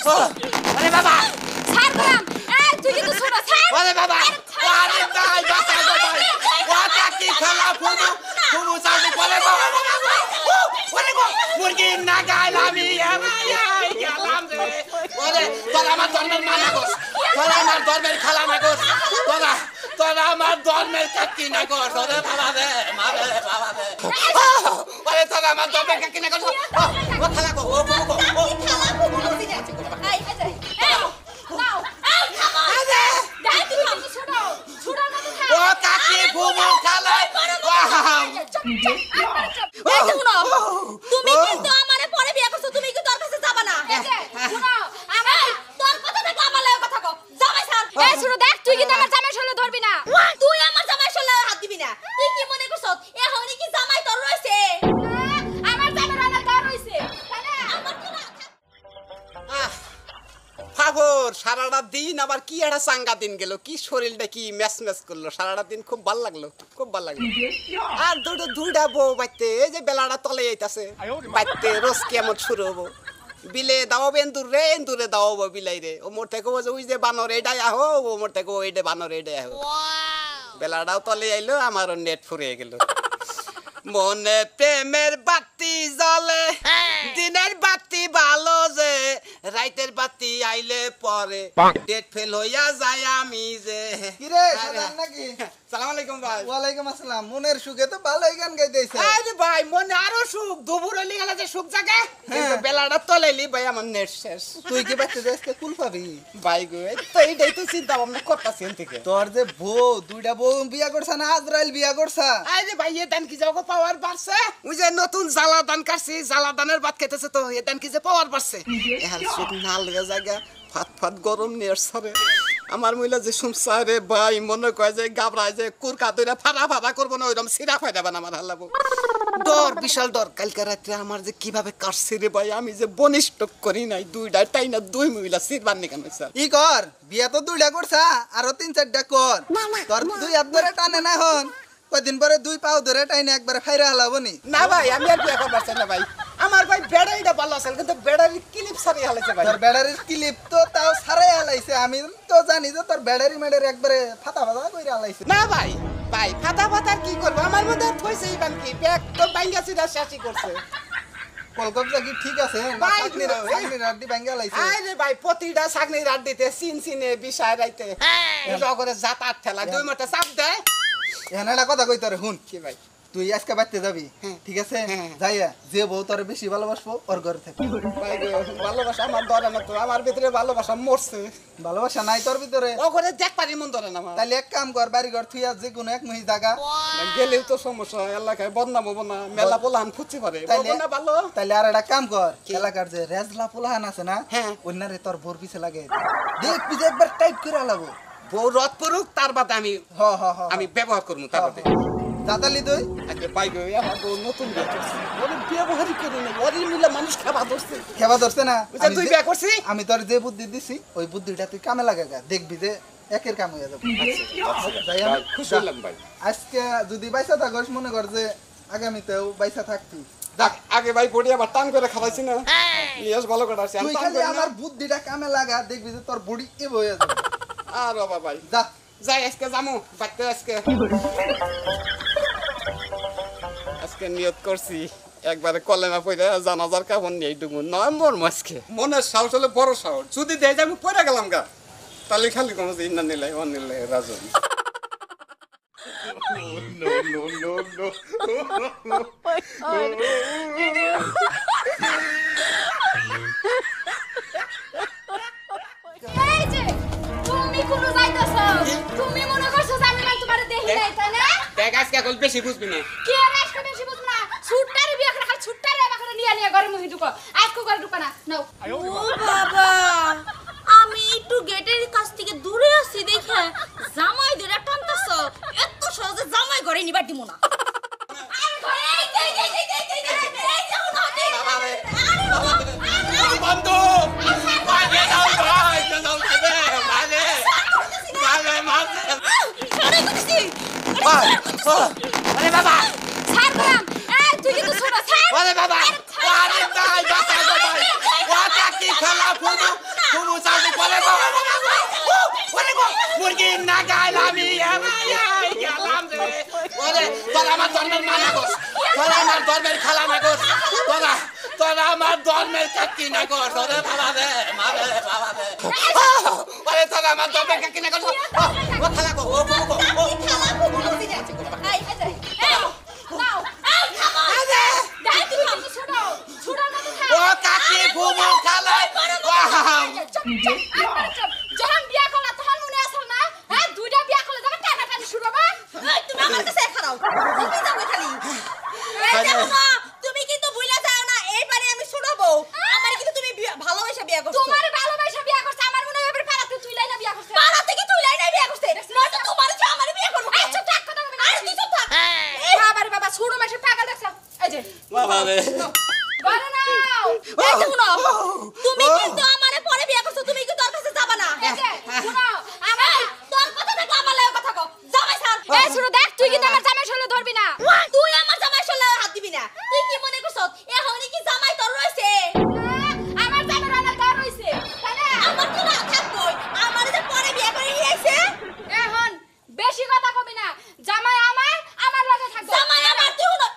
আরে বাবা ছাড় গরাম এই তুই কিন্তু ছোট ছাড় আরে বাবা আরে ভাই বাঁচা গো ভাই ওটা কি খেলা ফুবু ফুবু সাথে করে বাবা ওরে গো মুরগি না গাইলামি গেলাম রে ওরে তোরা আমার ধর্মের মানা কর তোরা আমার ধর্মের খেলা না কর তোরা আমার ধর্মের কাকি না কর ওরে বাবা রে মারে বাবা রে ওরে তোরা আমার ধর্মের কাকি না কর ও খেলা গো ও খেলা ফুবু এই নাও এই খামো গাই তুই কিন্তু ছোট ছোট না ও কাকি ফুবু খেলা এই শুনো তুমি কিন্তু আমারে পরে বিয়ে করছো তুমি কিন্তু তোর কাছে যাবা না এই যে শুনো আমার তোর কথা থেকে আমার লাগে কথা কও জামাই স্যার এই শুনো দেখ তুই কিন্তু আমার জামাই শরীরে ধরবি না তুই আমার জামাই শরীরে হাত দিবি না তুই কি মনে করছস এখন কি জামাই তোর রইছে আমার জামাই রানার গার রইছে তাহলে আমার কি না ফাগর সারাটা দিন আবার কি একটা চাঙ্গা দিন গেল কি শরীরটা কি ম্যাচ ম্যাচ করলো সারাটা দিন খুব ভাল লাগলো আর দুইটা বউ বাইতে এই যে বেলাটা তলে যাইতাছে বাইতে রোজ কেমন শুরু হবো বিলে দাওয়াবো এন্দুরে দাওয়াবো বিলাই রে ও মোর থেকে ওই যে বানর এটাই আহো ও মোর থেকে ওইটা বানর এটাই আহো বেলাটাও তলে আইলো আমারও নেট ফুরিয়ে গেল মনে প্রেমের বাতি জ্বলে দিনের বাতি ভালো যে রাইতের বাতি আইলে পরে ডেট ফেল হইয়া যায় আমি যে কি রে সাজান নাকি সালাম আলাইকুম ভাই ওয়ালাইকুম আসসালাম মনের সুখে তো ভালোই গান গাইতেছে আরে ভাই মনে আরো সুখ দুপুর হইলে গেলে যে সুখ জাগে কিন্তু বেলাটা তলেলি ভাই আমার নেট শেষ তুই কি বাইতে আজকে কুল পাবি ভাই গো তো এইটাই তো চিন্তা ভাবনা করতাছি থেকে তোর যে বউ দুইটা বউ বিয়া করছ না আজরাইল বিয়া করছা আরে ভাই এ দান কি যাও পাওয়ার বাড়ছে ওই যে নতুন জ্বালা দান কাটছি জ্বালা দানের ভাত খেতেছে তো এ দান কি যে পাওয়ার বাড়ছে এখন সুখ না লাগে জায়গা ফাট গরম নিয়ে সরে আমার মহিলা যে শুনছা রে ভাই মনে কয় যে গাবড়ায় যে কুরকা দইরা ফাড়া করবো না ওইরকম সিরা ফাইদাবা না আমার হাল্লাবো ডর বিশাল ডর কালকে রাত্রে আমার যে কিভাবে কাটছে রে ভাই আমি যে বনিষ্ঠ করি নাই দুইটা টাই না দুই মহিলা সিরবার নিকান হয়েছে ই কর বিয়া তো দুইটা করছা আরো 3-4টা কর তোর দুই হাত ধরে টানে না হন কয়দিন পরে দুই পাও ধরে টাইনে একবারে ফাইরা হালাবো নি না ভাই আমি আর বিয়া করবার চাই না ভাই আমার ভাই ব্যাটারিটা ভালো আছে কিন্তু ব্যাটারি ক্লিপ সারি হালাইছে ভাই তোর ব্যাটারির ক্লিপ তো তাও সারাই হালাইছে আমি তো জানি যে তোর ব্যাটারি মেডারি একবারে ফাটা কইরা হালাইছে না ভাই ফাটা কি করব আমার মধ্যে থইছে ইবান কি ব্যাগ তো বাইঙ্গা সিধা শেষই করছে কলকবজা কি ঠিক আছে না চাকনি রাড্ডি বাইঙ্গা হালাইছে আরে ভাই প্রতিটা চাকনি রাড্ডিতে সিনে বিষয় রাইতে জগরে জাতাত ঠেলা দুই মোটা চাপ দেয় এখানে একটা কথা কই তোরে হুন কি ভাই তুই আজকে বাইতে যাবি ঠিক আছে যাইয়া যে বউ তোরে বেশি ভালোবাসবো ওর ঘরে থাকবি ভাই গো ভালোবাসা আমার ধরে না তো আমার ভিতরে ভালোবাসা মরছে ভালোবাসা নাই তোর ভিতরে ও করে দেখ পারি মন ধরে না আমার তাহলে এক কাম কর বাড়ি ঘর থুইয়া যে কোনো এক মহি জায়গা গেলেও তো সমস্যা এলাকায় বদনাম হবো না মেলা পোলাহান ফুচি পারে না ভালো তাহলে আর একটা কাম কর এলাকার যে রেজলা পোলাহান আছে না হ্যাঁ অন্যারে তোর বোর পিছে লাগে দেখ পিছে একবার টাইট করে আলাবো বউ রথ পড়ুক তার বাদে আমি ব্যবহার করবো তার বাদে দাদালি তুই আজকে পাই গো আমার বউ নতুন বিয়ে করছে ওরে ব্যবহারই করে না ওরে মিলে মানুষ খাবা ধরছে খেবা ধরছে না তুই বিয়ে করছিস আমি তোর যে বুদ্ধি দিছি ওই বুদ্ধিটা তুই কামে লাগা দেখবি যে একের কাম হয়ে যাবে খুশি হলাম ভাই আজকে যদি বাইসা থাকস মনে কর যে আগামীতেও বাইসা থাকতি দেখ আগে ভাই বডি আবার টান করে খাওয়াইছি না ইয়েস ভালো করে আসছি তুই খালি আমার বুদ্ধিটা কামে লাগা দেখবি যে তোর বডি এ হয়ে যাবে আর বাবা ভাই যা যাই আজকে যামু বাইতে আজকে নিয়ত করছি একবারে কলেমা পড়ে জানাজার কাপড় নিয়ে ডুবু নভেম্বর মাসকে মনের সাহস হলে বড় সাহস যদি দেয় আমি পড়ে গেলাম গা তাহলে খালি কোনো যে ইন্না নিলাই অন নিলাই রাজন এই যে তুমি কোন যাইতাছো তুমি মনে করছো যে আমি না তোমারে দেখি নাই তাই না দেখ আজকে কল বেশি বুঝবি না কি আর আজকে বেশি বুঝ না ছুটটারে বিয়া করে খালি ছুটটারে আমাকে নিয়ে ঘরে মুহি ঢুকো আজকে ঘরে ঢুকো না নাও ও বাবা আমি একটু গেটের কাছ থেকে দূরে আছি দেখে জামাই ধরে টানতাছ এত সহজে জামাই ঘরে নিবার দিমু না আরে ঘরে এই যাও না বন্ধু আগে যাও ভাই যাও খাবে মানে সরে করছি ভাই আরে বাবা ছাড় গরাম এই তুই কিন্তু ছোট ছাড় আরে বাবা আরে ভাই বাঁচা গো ভাই ওটা কি খেলা ফুবু ধর্মের মানা কর তোরা আমার ধর্মের খালা না কর তোরা আমার ধর্মের কাকি না কর ওরে বাবা রে বাবা রে ওরে তোরা আমার ধর্মের কাকি না কর ও খালা কো ও ও কাকি ফুমু খালা যখন বিয়া করলা তখন মনে আসল না হ্যাঁ দুইটা বিয়া করলে যখন টানাটানি শুরু হবে তুমি আমার কাছে খারাও তুমি যাবে খালি তুমি কিন্তু ভুলে যাও না এইবারে আমি শুনাবো আমার কিন্তু তুমি ভালোবাসা বিয়া করছো তোমার ভালোবাসা বিয়া করছে আমার মনে হয় এবারে পাড়াতে তুইলাই না বিয়া করছে পাড়া থেকে তুইলাই না বিয়া করছে নয়তো তোমার যে আমার বিয়া করবো আচ্ছা টাক কথা বলবি না আর তুই চুপ থাক বাবারে বাবা ছোট মাসে পাগল দেখছ এই যে বাবা রে বলো নাও এই যে শুনো তুমি কিন্তু আমারে পরে বিয়া করছো তুমি কিন্তু তোর কাছে যাবা না এই যে শুনো আমার তোর কথা থেকে আমার লাগে কথা কো জামাই স্যার এই ছোট দেখ তুই কিন্তু আমার জামাই শরীরে ধরবি না তুই আমার জামাই শরীরে হাত দিবি না তুই কি মনে করছস এখনই কি জামাই তোর রইছে আমার জামাই রান্নার দর হইছে তাই না আমার তো না থাকবই আমার যে পরে বিয়া করে নিয়ে আইছে এখন বেশি কথা কবি না জামাই আমার লগে থাকবে জামাই আমার তুই শুনো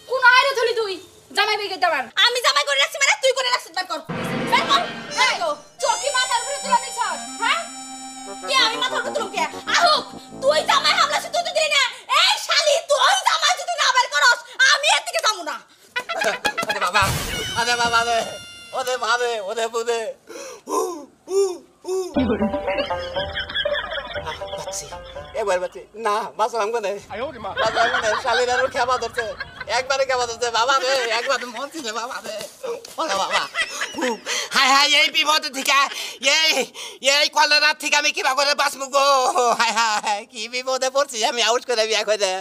কোন আইরে ধলি তুই জামাই বেগে দেবার আমি জামাই করে রাখছি মানে তুই করে রাখছিস বের কর বের কর এই চকি মাথার উপরে তুলে নিছ হ্যাঁ কে আমি মাথার উপর তুলকে আহুক তুই জামাই হামলা শুধু তুই দিলি না এই শালি তুই জামাই যদি না বের করস আমি এর থেকে যাবো না আরে বাবা রে ওরে ভাবে ওরে বুদে বাচ্চি একবার বাচ্চি না বাঁচলাম কোনে বাঁচলাম কোনে শালির আরো খেবা ধরছে একবারে খেবা ধরছে বাবা রে একবার মরছি রে বাবা রে ওরে বাবা হায় হায় এই বিপদ থেকে এই কলেরার থেকে আমি কিবা করে বাঁচবো গো হায় হায় কি বিপদে পড়ছি আমি আউট করে বিয়া করে